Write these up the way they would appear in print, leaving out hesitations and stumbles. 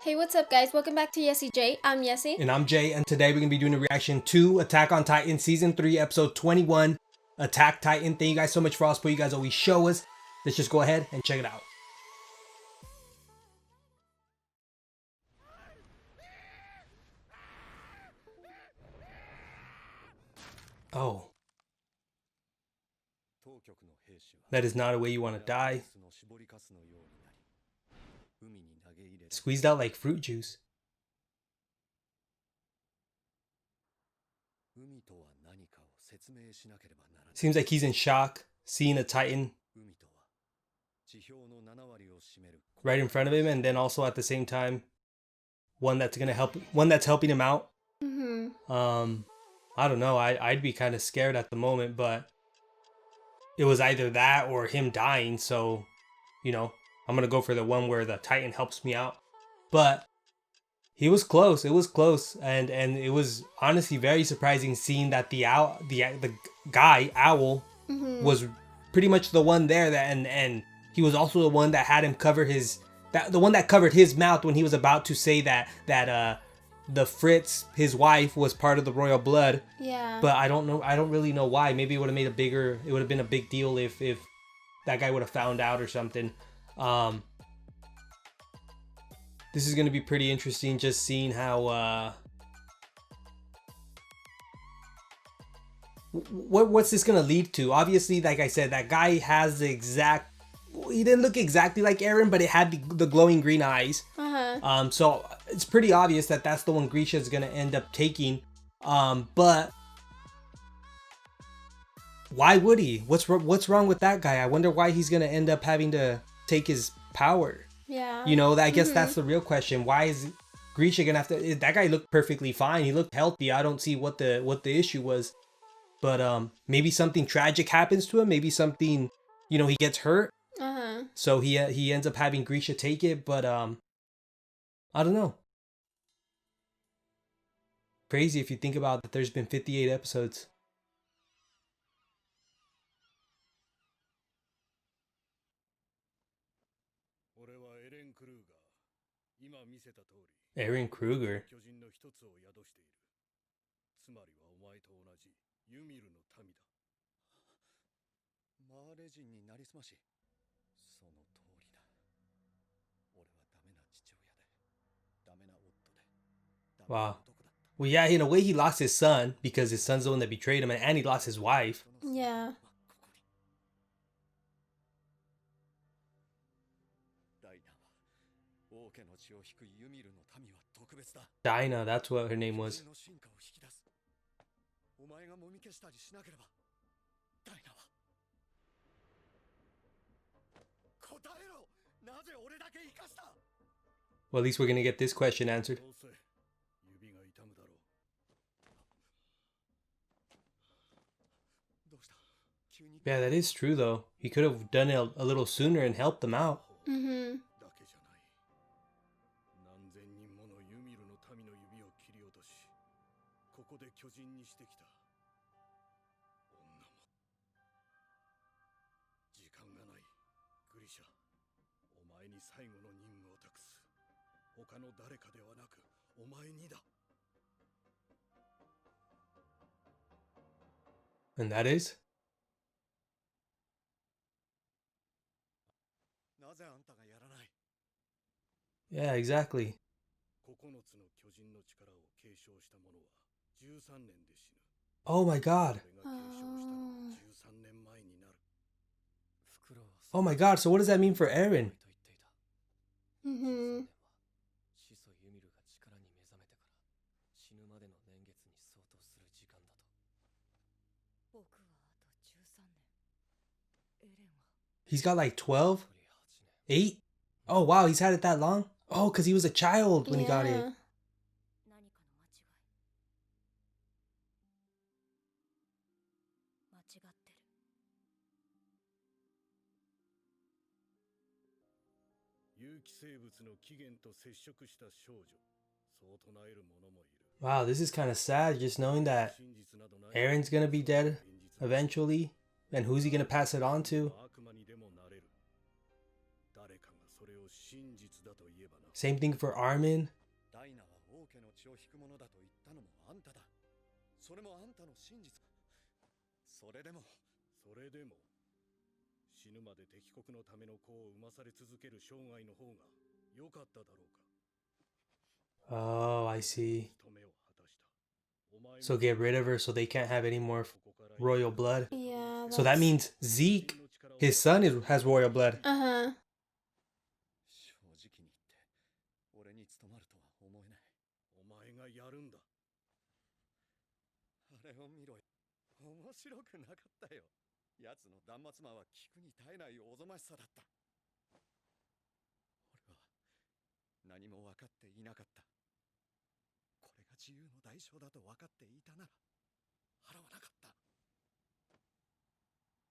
Hey, what's up guys? Welcome back to YesiJai. I'm Yesi. And I'm Jay, and today we're going to be doing a reaction to Attack on Titan Season 3, Episode 21, Attack Titan. Thank you guys so much for all the support you guys always show us. Let's just go ahead and check it out. Oh. That is not a way you want to die. Squeezed out like fruit juice. Seems like he's in shock, seeing a Titan right in front of him, and then also at the same time, one that's helping him out. I don't know. I'd be kind of scared at the moment, but it was either that or him dying. So, you know, I'm gonna go for the one where the Titan helps me out. But he was close. It was close, and it was honestly very surprising seeing that the guy Owl was pretty much the one there and he was also the one that had him cover the one that covered his mouth when he was about to say that the Fritz, his wife, was part of the royal blood. Yeah. But I don't know. I don't really know why. Maybe it would have made it would have been a big deal if that guy would have found out or something. This is going to be pretty interesting, just seeing how what's this going to lead to. Obviously, like I said, that guy has the exact, he didn't look exactly like Eren, but it had the glowing green eyes. So it's pretty obvious that that's the one Grisha is going to end up taking. But why would he? What's wrong with that guy? I wonder why he's going to end up having to take his power. Yeah. You know, I guess that's the real question. Why is Grisha gonna have to? That guy looked perfectly fine. He looked healthy. I don't see what the issue was. But maybe something tragic happens to him. Maybe something, you know, he gets hurt. So he ends up having Grisha take it. But I don't know. Crazy if you think about that. There's been 58 episodes. Eren Kruger. Wow. Well, yeah, in a way he lost his son because his son's the one that betrayed him, and he lost his wife. Yeah. Dinah, that's what her name was. Well, at least we're gonna get this question answered. Yeah, that is true though. He could have done it a little sooner and helped them out. And that is? Yeah, exactly. Oh my god. Oh my god, so what does that mean for Eren? He's got like 12? 8? Oh wow, he's had it that long? Oh, because he was a child when he got it. Wow, this is kind of sad, just knowing that Eren's gonna be dead eventually. And who's he gonna pass it on to? Same thing for Armin. ダイナは王家の血を引くものだと言ったのもあんただ。それもあんたの真実。それでも死ぬまで敵国のための子を産まされ続ける生涯の方が良かっただろうか。 Oh, I see. So get rid of her so they can't have any more royal blood. Yeah. So that means Zeke, his son, has royal blood. Uh-huh. 正直に言って俺に務まるとは思えない。お前がやるんだ。あれを見ろよ。面白くなかったよ。奴の断末魔は聞くに耐えないおぞましさだった。俺は何も分かっていなかった。これが自由の代償だと分かっていたなら払わなかった。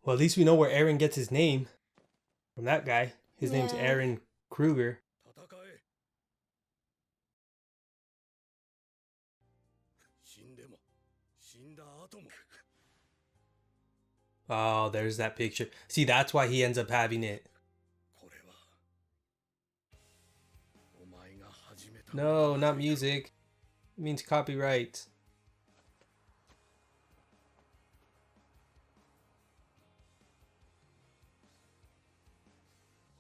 Well, at least we know where Aaron gets his name. From that guy. His name's Yeah. Aaron Kruger. 戦え。死んでも死んだ後も。 Oh, there's that picture. See, that's why he ends up having it. これはお前が始めた。 No, not music. It means copyright.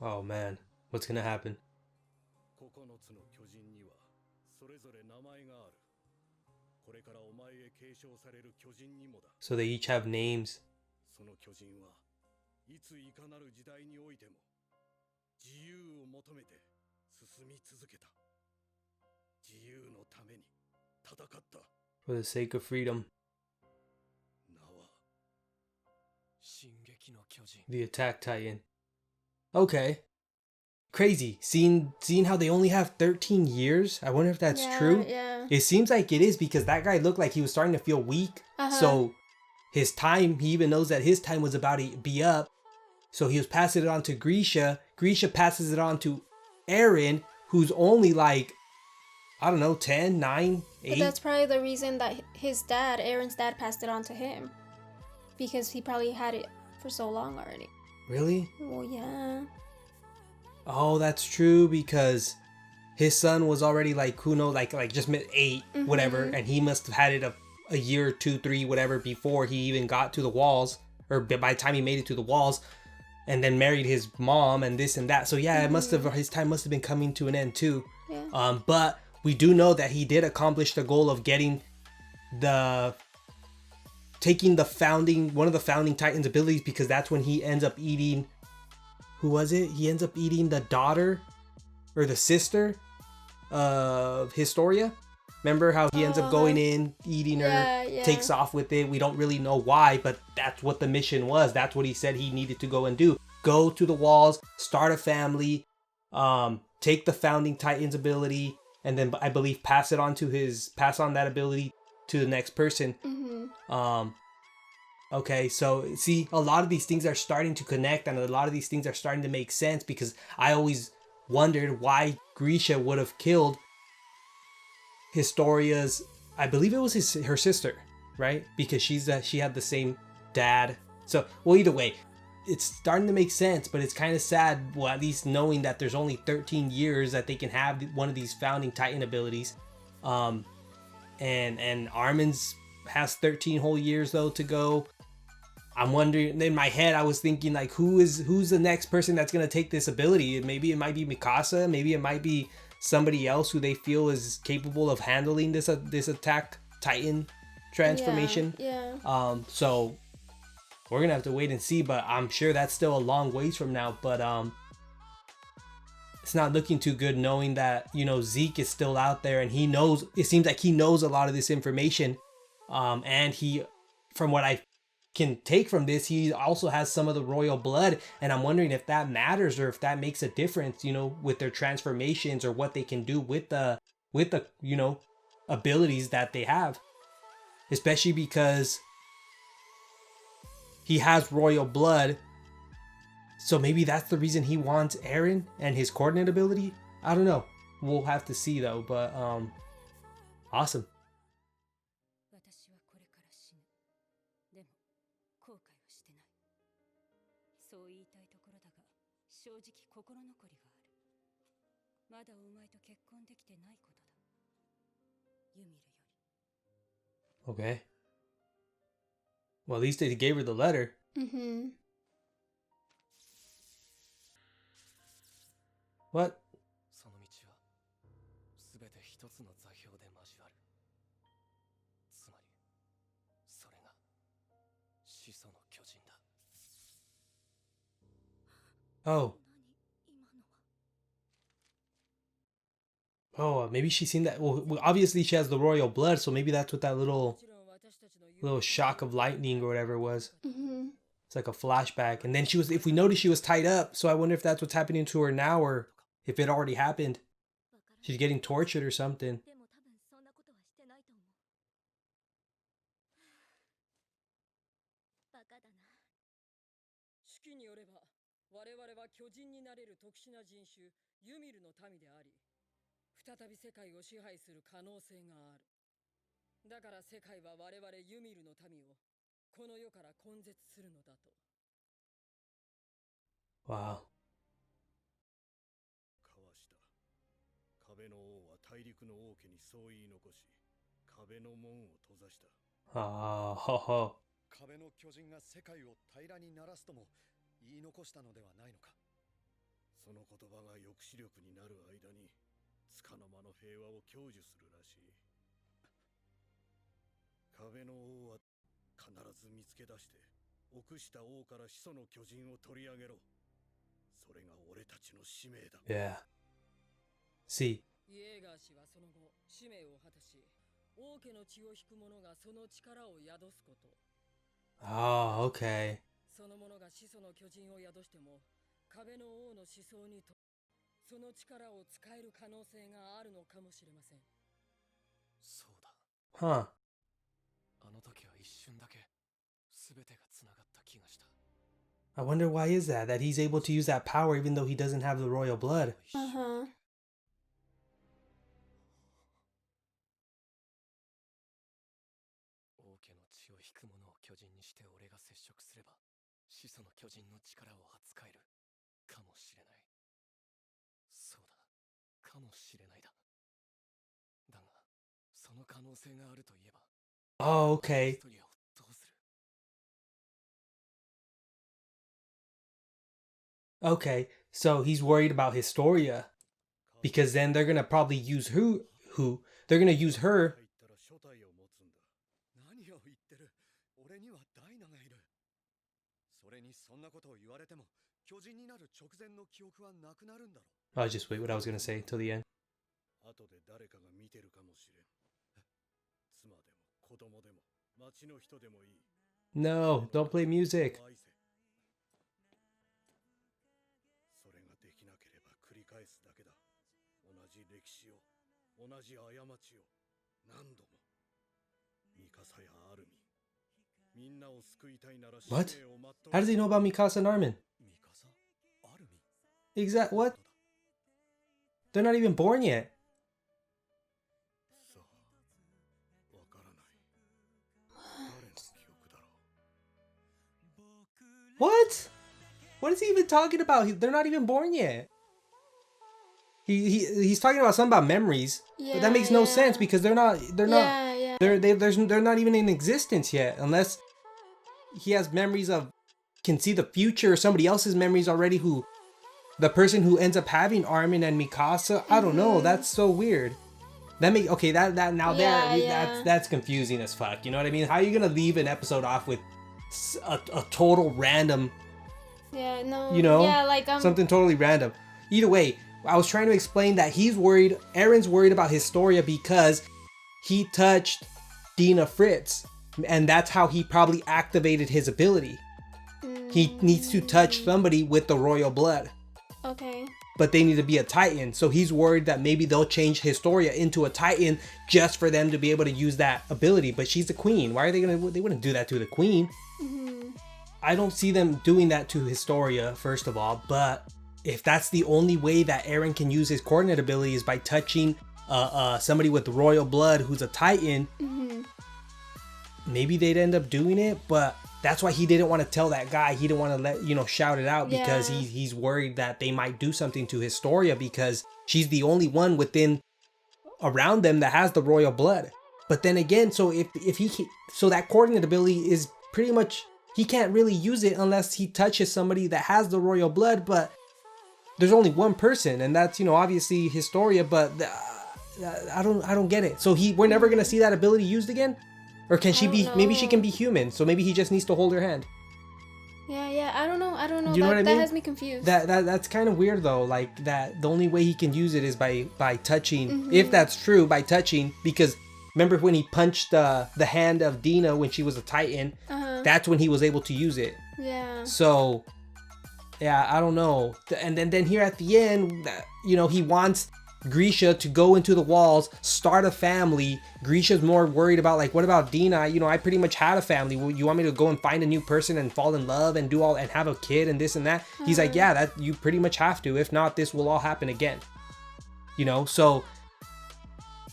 Oh man, what's gonna happen? 9つの巨人にはそれぞれ名前がある。これからお前へ継承される巨人にもだ。 So they each have names. その巨人はいついかなる時代においても自由を求めて進み続けた。自由のために戦った。 For the sake of freedom. 名は進撃の巨人。 The Attack Titan. Okay. Crazy. Seeing how they only have 13 years? I wonder if that's true. Yeah. It seems like it is because that guy looked like he was starting to feel weak. So his time, he even knows that his time was about to be up. So he was passing it on to Grisha. Grisha passes it on to Aaron, who's only like, I don't know, 10, 9, 8. But that's probably the reason that his dad, Aaron's dad, passed it on to him. Because he probably had it for so long already. Really? Well, yeah. Oh, that's true because his son was already like, who knows, like just 8, whatever. And he must have had it a year, 2, 3, whatever, before he even got to the walls, or by the time he made it to the walls, and then married his mom and this and that. So yeah, it must have, his time must have been coming to an end too. Yeah. But we do know that he did accomplish the goal of getting taking one of the founding Titans abilities, because that's when he ends up eating, who was it? He ends up eating the daughter or the sister of Historia. Remember how he ends up going in, eating her, Yeah. takes off with it. We don't really know why, but that's what the mission was. That's what he said he needed to go and do. Go to the walls, start a family, take the founding Titans ability, and then I believe pass on that ability to the next person. Okay, so see, a lot of these things are starting to connect, and a lot of these things are starting to make sense, because I always wondered why Grisha would have killed Historia's, I believe it was her sister, right? Because she had the same dad. So, well, either way, it's starting to make sense, but it's kind of sad, well, at least knowing that there's only 13 years that they can have one of these founding Titan abilities. And Armin's has 13 whole years though to go. I'm wondering, in my head I was thinking like, who's the next person that's going to take this ability? Maybe it might be Mikasa, maybe it might be somebody else who they feel is capable of handling this Attack Titan transformation. Yeah. So we're gonna have to wait and see, but I'm sure that's still a long ways from now. But it's not looking too good, knowing that, you know, Zeke is still out there, and he knows, it seems like he knows a lot of this information, and he, from what I can take from this, he also has some of the royal blood, and I'm wondering if that matters, or if that makes a difference, you know, with their transformations, or what they can do with the you know, abilities that they have, especially because he has royal blood. So maybe that's the reason he wants Aaron and his coordinate ability. I don't know, we'll have to see though. But awesome. 私はこれから死ぬ。でも後悔はしてない。そう言いたいところだが、正直心残りがある。Okay. Well, at least they gave her the letter. Mm-hmm. What? その道はすべて一つの座標で交わる。つまりそれが始祖の巨人だ。 Oh. Oh, maybe she's seen that. Well, obviously she has the royal blood, so maybe that's what that little shock of lightning or whatever it was. Mm-hmm. It's like a flashback. And then she was, if we notice, she was tied up. So I wonder if that's what's happening to her now, or if it already happened. She's getting tortured or something. でも多分そんなことはしてないと思う。バカだな。式によれば我々は巨人になれる特殊な人種ユミルの民であり、再び世界を支配する可能性がある。だから世界は我々ユミルの民をこの世から根絶するのだと。 Wow. かわした。壁の王は大陸の王家にそう言い残し、壁の門を閉ざした。 Oh, ho, ho. 壁の巨人が世界を平らにならすとも言い残したのではないのか。その言葉が抑止力になる間に束の間の平和を享受するらしい。壁の王は必ず見つけ出して臆した王から始祖の巨人を取り上げろ。それが俺たちの使命だ。 Yeah. See. イエーガー氏はその後使命を果たし、王家の血を引く者がその力を宿すこと。 Oh, okay. その者が始祖の巨人を宿しても壁の王の思想にとその力を使える可能性があるのかもしれません。そうだ。 Huh. あの時は一瞬だけ全てがつながった気がした。 I wonder why is that? That he's able to use that power even though he doesn't have the royal blood. Uh-huh. 王家の血を引く者を巨人にして俺が接触すれば始祖の巨人の力を扱えるかもしれない。そうだ、かもしれないだ。だがその可能性があるといえば Oh, okay. ヒストリアをどうする。 Okay. So he's worried about Historia because then they're gonna probably use who they're gonna use her. 入ったら初体を持つんだ。何を言ってる。俺にはダイナがいる。それにそんなことを言われても巨人になる直前の記憶はなくなるんだろう。 I'll just wait what I was gonna say till the end. 後で誰かが見てるかもしれん。妻でも子供でも町の人でもいい。 No, don't play music. 愛せ。それができなければ繰り返すだけだ。同じ歴史を、同じ過ちを何度も。ミカサやアルミン、みんなを救いたいなら使 What? 命を全う。 How does he know about Mikasa and Armin? ミカサ、アルミン。 Exact what? They're not even born yet. さあ、わからない。誰の記憶だろう。 What? What is he even talking about? They're not even born yet. He's talking about something about memories, but that makes no sense because they're not Yeah. they're not even in existence yet unless he has memories of can see the future or somebody else's memories already who the person who ends up having Armin and Mikasa. I don't know. That's so weird. That make okay that now Yeah. that's confusing as fuck. You know what I mean? How are you gonna leave an episode off with a total random, Yeah, no. you know, Yeah, like something totally random? Either way, I was trying to explain that Aaron's worried about Historia because he touched Dina Fritz, and that's how he probably activated his ability. He needs to touch somebody with the royal blood, Okay. but they need to be a Titan. So he's worried that maybe they'll change Historia into a Titan just for them to be able to use that ability. But she's the queen. Why are they wouldn't do that to the queen. I don't see them doing that to Historia, first of all, but if that's the only way that Eren can use his coordinate ability is by touching somebody with royal blood who's a Titan, maybe they'd end up doing it. But that's why he didn't want to tell that guy. He didn't want to shout it out because Yeah. he's worried that they might do something to Historia because she's the only one within around them that has the royal blood. But then again, so so that coordinate ability is pretty much, he can't really use it unless he touches somebody that has the royal blood. But there's only one person, and that's, you know, obviously Historia. But I don't get it. So we're never gonna see that ability used again, or can she be? Maybe she can be human. So maybe he just needs to hold her hand. Yeah, I don't know. You know what I mean? That has me confused. That's kind of weird though. Like that, the only way he can use it is by touching. If that's true, by touching. Because remember when he punched the hand of Dina when she was a Titan? That's when he was able to use it. Yeah. So, yeah, I don't know. And then here at the end, you know, he wants Grisha to go into the walls, start a family. Grisha's more worried about, like, what about Dina? You know, I pretty much had a family. You want me to go and find a new person and fall in love and do all and have a kid and this and that? He's like, yeah, that you pretty much have to. If not, this will all happen again. You know, so,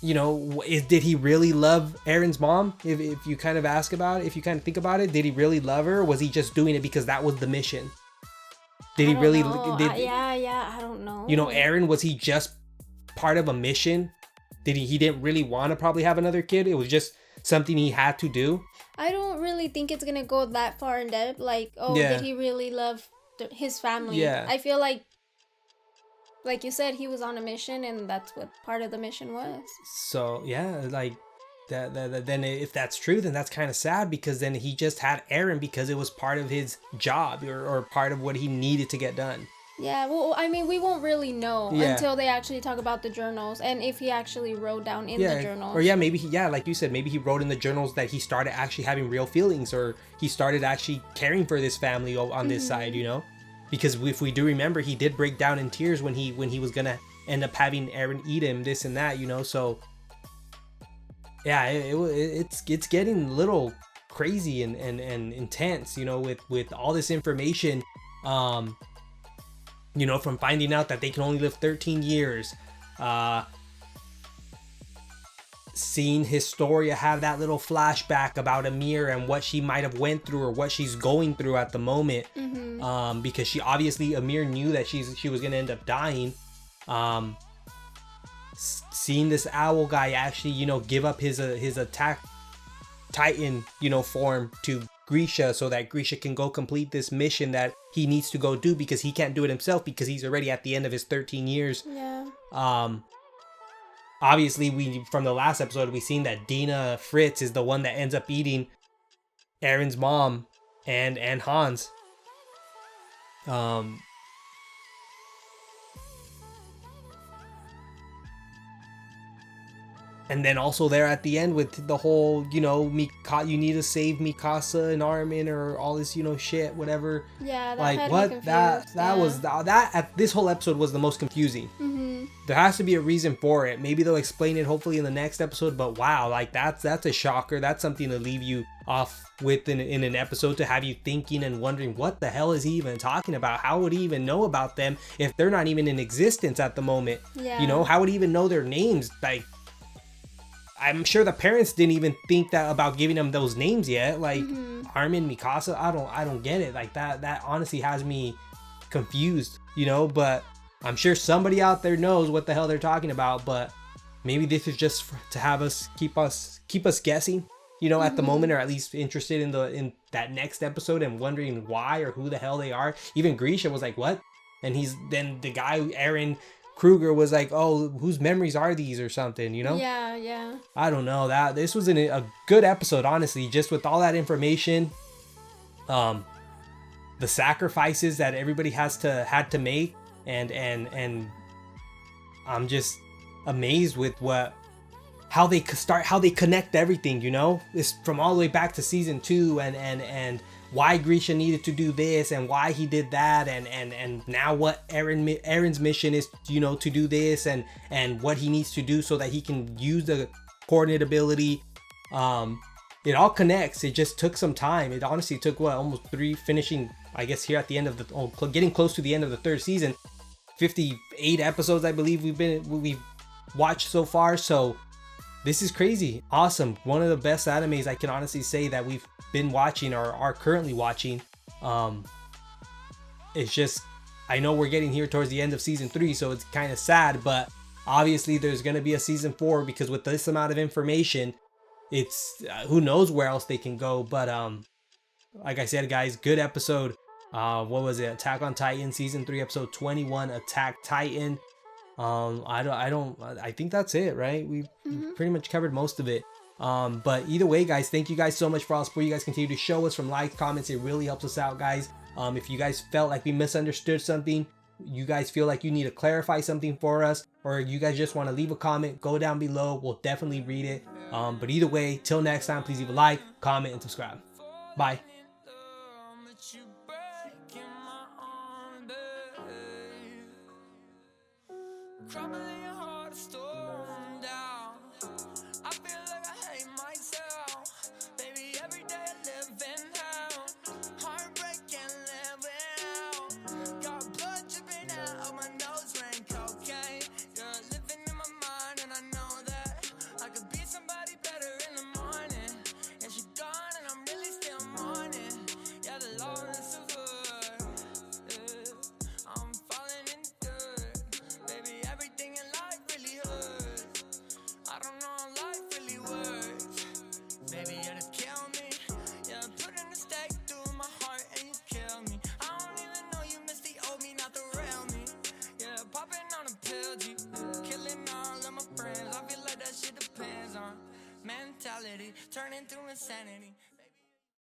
you know, did he really love Aaron's mom? If you kind of ask about it, if you kind of think about it, did he really love her? Or was he just doing it because that was the mission? Did he really? Yeah, I don't know. You know, Aaron, was he just part of a mission? He didn't really want to probably have another kid? It was just something he had to do? I don't really think it's gonna go that far in depth. Like, did he really love his family? Yeah. I feel like you said, he was on a mission, and that's what part of the mission was. So yeah, like that then if that's true, then that's kind of sad, because then he just had Aaron because it was part of his job or part of what he needed to get done. Yeah, well, I mean, we won't really know until they actually talk about the journals, and if he actually wrote down in the journals. Or maybe like you said, maybe he wrote in the journals that he started actually having real feelings, or he started actually caring for this family on this side, you know? Because if we do remember, he did break down in tears when he was gonna end up having Aaron eat him, this and that, you know? So yeah, it's getting a little crazy and intense, you know, with all this information. You know, from finding out that they can only live 13 years, seeing Historia have that little flashback about Ymir and what she might have went through or what she's going through at the moment, because she obviously, Ymir knew that she was gonna end up dying. Seeing this owl guy actually, you know, give up his attack Titan, you know, form to Grisha, so that Grisha can go complete this mission that he needs to go do, because he can't do it himself because he's already at the end of his 13 years. Yeah. Obviously, from the last episode, we seen that Dina Fritz is the one that ends up eating Aaron's mom and Hans. And then also there at the end with the whole, you know, you need to save Mikasa and Armin or all this, you know, shit, whatever. Yeah, that like had what me confused. that was this whole episode was the most confusing. There has to be a reason for it. Maybe they'll explain it hopefully in the next episode. But wow, like that's a shocker. That's something to leave you off with in an episode, to have you thinking and wondering, what the hell is he even talking about? How would he even know about them if they're not even in existence at the moment? Yeah. You know, how would he even know their names? Like, I'm sure the parents didn't even think that about giving them those names yet. Like Armin, Mikasa, I don't get it. Like that honestly has me confused, you know, but I'm sure somebody out there knows what the hell they're talking about. But maybe this is just to have us keep us guessing, you know, at the moment, or at least interested in that next episode and wondering why or who the hell they are. Even Grisha was like, what? And then the guy, Aaron Kruger, was like, oh, whose memories are these or something, you know? Yeah. I don't know. This was a good episode, honestly, just with all that information. The sacrifices that everybody had to make, and I'm just amazed with how they connect everything, you know? It's from all the way back to season 2 and why Grisha needed to do this and why he did that, and now what Aaron's mission is, you know, to do this and what he needs to do so that he can use the coordinate ability. It all connects. It just took some time. It honestly took almost 3, finishing, I guess, here at the end of getting close to the end of the 3rd season. 58 episodes, I believe we've watched so far. So this is crazy. Awesome. One of the best animes I can honestly say that we've been watching or are currently watching. It's just, I know we're getting here towards the end of season 3, so it's kind of sad, but Obviously, there's gonna be a season 4 because with this amount of information, it's who knows where else they can go. But like I said, guys, good episode. What was it? Attack on Titan season 3, episode 21, Attack Titan. I think that's it, right? We pretty much covered most of it. But either way, guys, thank you guys so much for all the support you guys continue to show us from likes, comments. It really helps us out, guys. If you guys felt like we misunderstood something, you guys feel like you need to clarify something for us, or you guys just want to leave a comment, go down below. We'll definitely read it. But either way, till next time, please leave a like, comment, and subscribe. Bye. Crumbling your heart, storm down. I feel like I hate myself. Baby, every day I live in hell. Heartbreak can't live without. Got blood dripping out of my nose, rain cocaine. You're living in my mind, and I know that I could be somebody better in the morning. And she's gone, and I'm really still mourning. Yeah, the loneliness of her. I'm falling in dirt. Baby, everything in life really hurts. I don't know how life really works. Baby, you just kill me. Yeah, putting a stake through my heart and you kill me. I don't even know you miss the old me, not the real me. Yeah, popping on a pill, G. Killing all of my friends. I feel like that shit depends on mentality, turning to insanity.